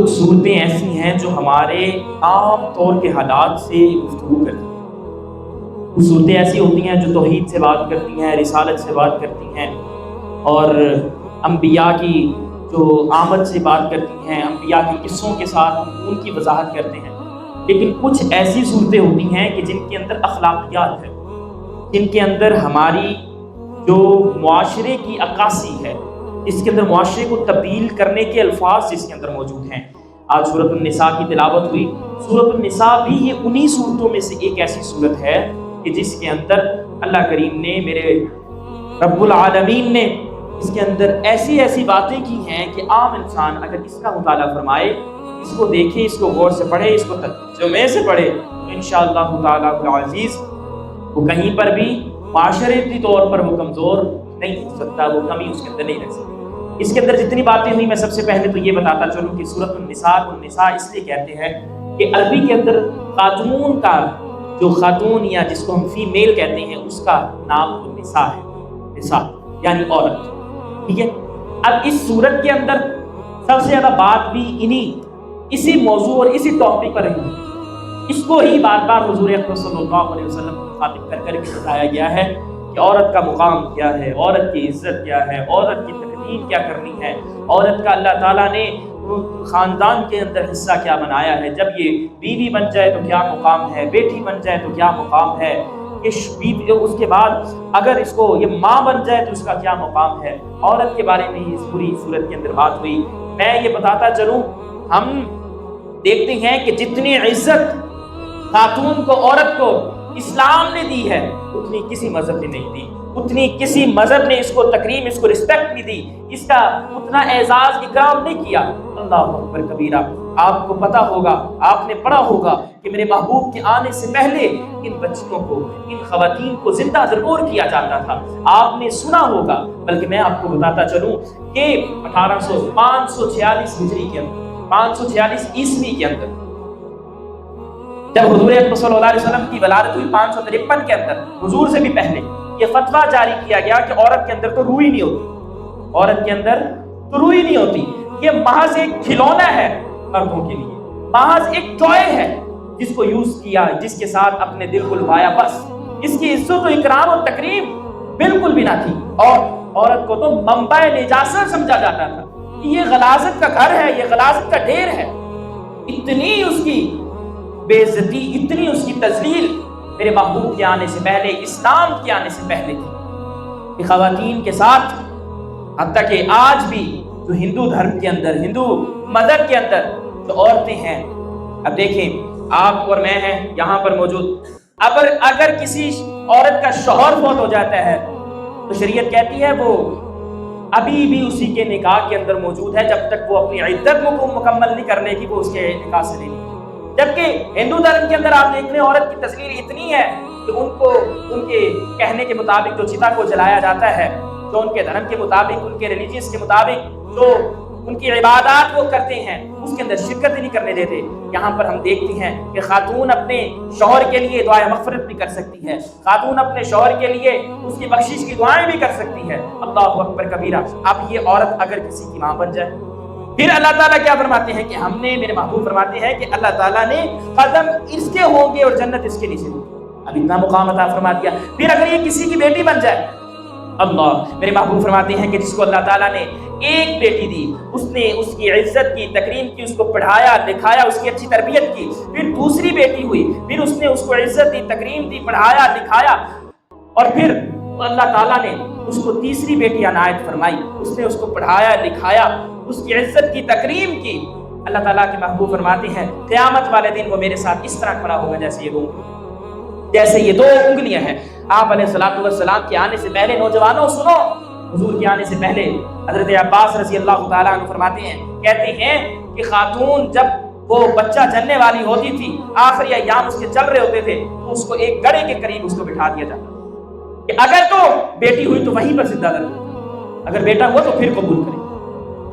کچھ صورتیں ایسی ہیں جو ہمارے عام طور کے حالات سے گفتگو کرتی ہیں. کچھ صورتیں ایسی ہوتی ہیں جو توحید سے بات کرتی ہیں، رسالت سے بات کرتی ہیں، اور انبیاء کی جو آمد سے بات کرتی ہیں، انبیاء کے قصوں کے ساتھ ان کی وضاحت کرتے ہیں. لیکن کچھ ایسی صورتیں ہوتی ہیں کہ جن کے اندر اخلاقیات ہے، جن کے اندر ہماری جو معاشرے کی عکاسی ہے، اس کے اندر معاشرے کو تبدیل کرنے کے الفاظ جس کے اندر موجود ہیں. آج سورۃ النساء کی تلاوت ہوئی. سورۃ النساء بھی یہ انہی صورتوں میں سے ایک ایسی صورت ہے کہ جس کے اندر اللہ کریم نے، میرے رب العالمین نے اس کے اندر ایسی ایسی باتیں کی ہیں کہ عام انسان اگر اس کا مطالعہ فرمائے، اس کو دیکھے، اس کو غور سے پڑھے، اس کو ترجمے سے پڑھے، تو انشاءاللہ تعالیٰ العزیز وہ کہیں پر بھی معاشرتی طور پر وہ کمزور نہیں ہو سکتا، وہ کمی اس کے اندر نہیں رہ سکتی. اس کے اندر جتنی باتیں ہوئی، میں سب سے پہلے تو یہ بتاتا چلوں کہ سورۃ النساء اس لیے کہتے ہیں کہ عربی کے اندر خاتون کا جو خاتون یا جس کو ہم فیمیل کہتے ہیں اس کا نام تو نساء ہے، نساء یعنی عورت. ٹھیک ہے. اب اس سورت کے اندر سب سے زیادہ بات بھی اسی موضوع اور اسی ٹاپک پر رہی. اس کو ہی بار بار حضور اکرم صلی اللہ علیہ وسلم کو مخاطب کر کے بتایا گیا ہے کہ عورت کا مقام کیا ہے، عورت کی عزت کیا ہے، عورت کی تقدیم کیا کرنی ہے، عورت کا اللہ تعالیٰ نے خاندان کے اندر حصہ کیا بنایا ہے. جب یہ بیوی بن جائے تو کیا مقام ہے، بیٹی بن جائے تو کیا مقام ہے، اس کے بعد اگر اس کو یہ ماں بن جائے تو اس کا کیا مقام ہے. عورت کے بارے میں اس پوری صورت کے اندر بات ہوئی. میں یہ بتاتا چلوں، ہم دیکھتے ہیں کہ جتنی عزت خاتون کو، عورت کو اسلام نے دی ہے، اتنی کسی مذہب نے نہیں دی، اتنی کسی مذہب نے اس کو تکریم، اس کو رسپیکٹ نہیں دی، اس کا اتنا اعزاز اکرام نہیں کیا. اللہ اکبر کبیرہ. آپ کو پتا ہوگا، آپ نے پڑھا ہوگا کہ میرے محبوب کے آنے سے پہلے ان بچیوں کو، ان خواتین کو زندہ ضرور کیا جاتا تھا. آپ نے سنا ہوگا، بلکہ میں آپ کو بتاتا چلوں کہ 546 ہجری کے اندر، 546 عیسوی کے اندر جب حضور اکرم صلی اللہ علیہ وسلم کی ولادت ہوئی 553 کے اندر، حضور سے بھی پہلے یہ فتویٰ جاری کیا گیا کہ عورت کے اندر تو روح ہی نہیں ہوتی، عورت کے اندر تو روح ہی نہیں ہوتی. یہ محض ایک کھلونا ہے مردوں کے لیے، محض ایک ٹوائے ہے جس کو یوز کیا، جس کے ساتھ اپنے دل کو لبھایا، بس. اس کی عزت و اکرام و تکریم بالکل بھی نہ تھی. اور عورت کو تو منبع نجاست سمجھا جاتا تھا کہ یہ غلاظت کا گھر ہے، یہ غلاظت کا ڈھیر ہے. اتنی اس کی بے عزتی، اتنی اس کی تذلیل میرے محبوب کے آنے سے پہلے، اسلام کے آنے سے پہلے تھی کہ خواتین کے ساتھ، حتیٰ کہ آج بھی جو ہندو دھرم کے اندر، ہندو مذہب کے اندر جو عورتیں ہیں، اب دیکھیں آپ اور میں ہیں یہاں پر موجود، اگر کسی عورت کا شوہر فوت ہو جاتا ہے تو شریعت کہتی ہے وہ ابھی بھی اسی کے نکاح کے اندر موجود ہے جب تک وہ اپنی عدت کو مکمل نہیں کرنے کی، وہ اس کے نکاح سے نہیں. جبکہ ہندو دھرم کے اندر آپ دیکھ لیں عورت کی تذلیل اتنی ہے کہ ان کو ان کے کہنے کے مطابق جو چتا کو جلایا جاتا ہے، جو ان کے دھرم کے مطابق، ان کے ریلیجیس کے مطابق جو ان کی عبادات وہ کرتے ہیں، اس کے اندر شرکت نہیں کرنے دیتے. یہاں پر ہم دیکھتے ہیں کہ خاتون اپنے شوہر کے لیے دعائے مغفرت بھی کر سکتی ہے، خاتون اپنے شوہر کے لیے اس کی بخشش کی دعائیں بھی کر سکتی ہے. اللہ اکبر کبیرہ. اب یہ عورت اگر کسی کی ماں بن جائے، پھر اللہ تعالیٰ کیا فرماتے ہیں کہ ہم نے، میرے محبوب فرماتے ہیں کہ اللہ تعالیٰ نے قدم اس کے ہوں گے اور جنت اس کے نیچے ہوگی. اب اتنا مقام عطا فرما دیا. پھر اگر یہ کسی کی بیٹی بن جائے، اللہ، میرے محبوب فرماتے ہیں کہ جس کو اللہ تعالیٰ نے ایک بیٹی دی، اس نے اس کی عزت کی، تکریم کی، اس کو پڑھایا لکھایا، اس کی اچھی تربیت کی. پھر دوسری بیٹی ہوئی، پھر اس نے اس کو عزت دی، تکریم دی، پڑھایا لکھایا، اور پھر اللہ تعالیٰ نے اس کو تیسری بیٹی عنایت فرمائی. اس نے اس کو پڑھایا لکھایا، اس کی عزت کی، تکریم کی. اللہ تعالیٰ کے محبوب فرماتے ہیں قیامت والے دن وہ میرے ساتھ اس طرح کھڑا ہوگا جیسے یہ دو انگلیاں ہیں. آپ علیہ الصلوۃ والسلام کے آنے سے پہلے، نوجوانوں سنو، حضور کے آنے سے پہلے حضرت عباس رضی اللہ تعالیٰ عنہ فرماتے ہیں، کہتے ہیں کہ خاتون جب وہ بچہ جننے والی ہوتی تھی، آخری ایام اس کے چل رہے ہوتے تھے، تو اس کو ایک گڑھے کے قریب اس کو بٹھا دیا جاتا کہ اگر تو بیٹی ہوئی تو وہیں پر زندہ رکھو، اگر بیٹا ہوا تو پھر قبول کرے.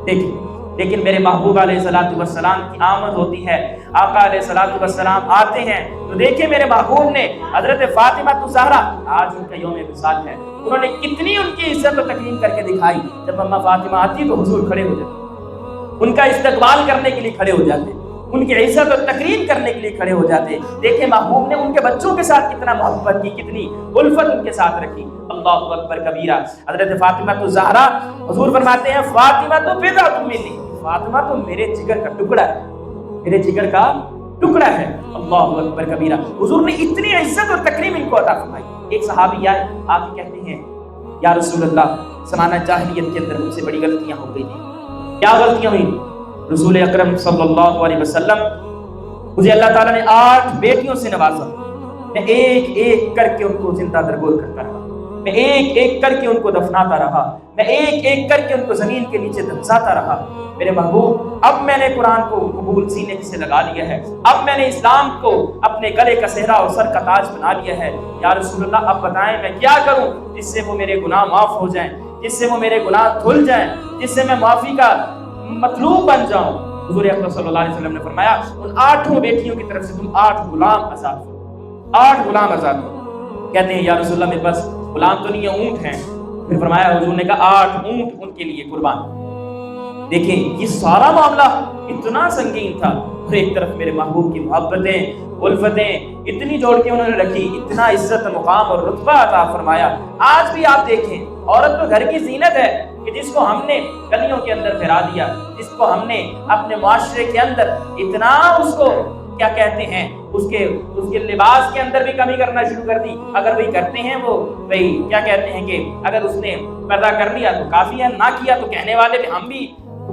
دیکھیں، لیکن میرے محبوب علیہ الصلوۃ والسلام کی آمد ہوتی ہے، آقا علیہ الصلوۃ والسلام آتے ہیں تو دیکھیں میرے محبوب نے حضرت فاطمہ الزہرا، آج ان کا یوم وصال ہے، انہوں نے کتنی ان کی عزت و تکریم کر کے دکھائی. جب اماں فاطمہ آتی تو حضور کھڑے ہو جاتے، ان کا استقبال کرنے کے لیے کھڑے ہو جاتے, ان کی عزت اور تکریم کرنے کے لیے کھڑے ہو جاتے. دیکھیں محبوب نے ان کے بچوں کے ساتھ کتنا محبت کی, کتنی الفت ان کے ساتھ رکھی. اللہ اکبر کبیرہ. حضرت فاطمہ تو زہرا, حضور فرماتے ہیں فاطمہ تو بضعۃ منی, فاطمہ تو میرے جگر کا ٹکڑا ہے, میرے جگر کا ٹکڑا ہے. اللہ اکبر کبیرہ. حضور نے اتنی عزت اور تکریم ان کو عطا فرمائی. ایک صحابی آئے, آپ کہتے ہیں یا رسول اللہ زمانہ جاہلیت کے اندر مجھ سے بڑی غلطیاں ہو گئی تھیں. کیا غلطیاں ہوئی؟ رسول اکرم صلی اللہ علیہ وسلم, مجھے اللہ تعالیٰ نے 8 بیٹیوں سے نوازا, میں ایک ایک کر کے ان کو زندہ درگور کرتا رہا, میں ایک ایک کر کے ان کو دفناتا رہا, میں ایک ایک کر کے ان کو زمین کے نیچے دبساتا رہا. میرے محبوب, اب میں نے قرآن کو قبول سینے سے لگا لیا ہے, اب میں نے اسلام کو اپنے گلے کا صحرا اور سر کا تاج بنا لیا ہے. یا رسول اللہ اب بتائیں میں کیا کروں جس سے وہ میرے گناہ معاف ہو جائیں, جس سے وہ میرے گناہ دھل جائیں, جس سے میں معافی کا مطلوب بن جاؤں. حضور اکرم صلی اللہ علیہ وسلم نے فرمایا ان 8 بیٹیوں کی طرف سے تم 8 غلام آزاد کرو, 8 غلام آزاد کرو. کہتے ہیں یا رسول اللہ میرے پاس غلام تو نہیں ہے, اونٹ ہیں. پھر فرمایا حضور نے کہا 8 اونٹ ان کے لیے قربان. دیکھیں یہ سارا معاملہ اتنا سنگین تھا, اور ایک طرف میرے محبوب کی محبتیں الفتیں اتنی جوڑ کے انہوں نے رکھی, اتنا عزت مقام اور رتبہ عطا فرمایا. آج بھی آپ دیکھیں عورت تو گھر کی زینت ہے کہ جس کو ہم نے گلیوں کے اندر پھیلا دیا, جس کو ہم نے اپنے معاشرے کے اندر اتنا اس کو کیا کہتے ہیں اس کے لباس کے اندر بھی کمی کرنا شروع کر دی. اگر وہی کرتے ہیں وہ وہی کیا کہتے ہیں کہ اگر اس نے پردہ کر لیا تو کافی ہے, نہ کیا تو کہنے والے بھی ہم بھی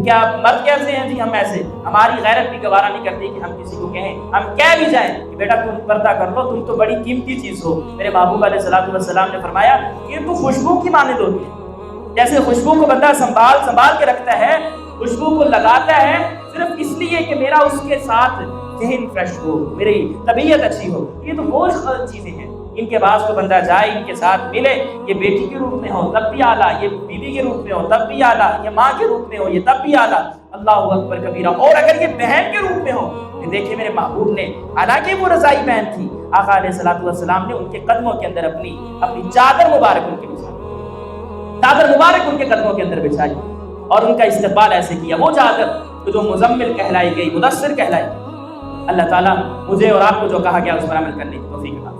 کیا مرد کیسے ہیں جی, ہم ایسے, ہماری غیرت بھی گوارا نہیں کرتی کہ ہم کسی کو کہیں, ہم کہہ بھی جائیں کہ بیٹا تم پردہ کر لو, تم تو بڑی قیمتی چیز ہو. میرے محبوب علیہ الصلوۃ والسلام نے فرمایا کہ تو خوشبو کی مانند ہوتی ہے, جیسے خوشبو کو بندہ سنبھال کے رکھتا ہے, خوشبو کو لگاتا ہے صرف اس لیے کہ میرا اس کے ساتھ ذہن فریش ہو, میری طبیعت اچھی ہو. یہ تو وہ چیزیں ہیں, ان کے بعد تو بندہ جائے, ان کے ساتھ ملے, یہ بیٹی کے روپ میں ہو تب بھی اعلیٰ, یہ بیوی کے روپ میں ہو تب بھی اعلیٰ, یہ ماں کے روپ میں ہو یہ تب بھی اعلیٰ. اللہ اکبر کبیرہ. اور اگر یہ بہن کے روپ میں ہو, دیکھیں میرے محبوب نے, حالانکہ وہ رضائی بہن تھی, آقا علیہ الصلوۃ والسلام نے ان کے قدموں کے اندر اپنی چادر مبارک ان کے بچھائی, چادر مبارک ان کے قدموں کے اندر بچھائی, اور ان کا استقبال ایسے کیا. وہ چادر جو مزمل کہلائی گئی, مدثر کہلائی گئی. اللہ تعالیٰ مجھے اور آپ کو جو کہا گیا اس پر عمل کرنے کی توفیق عطا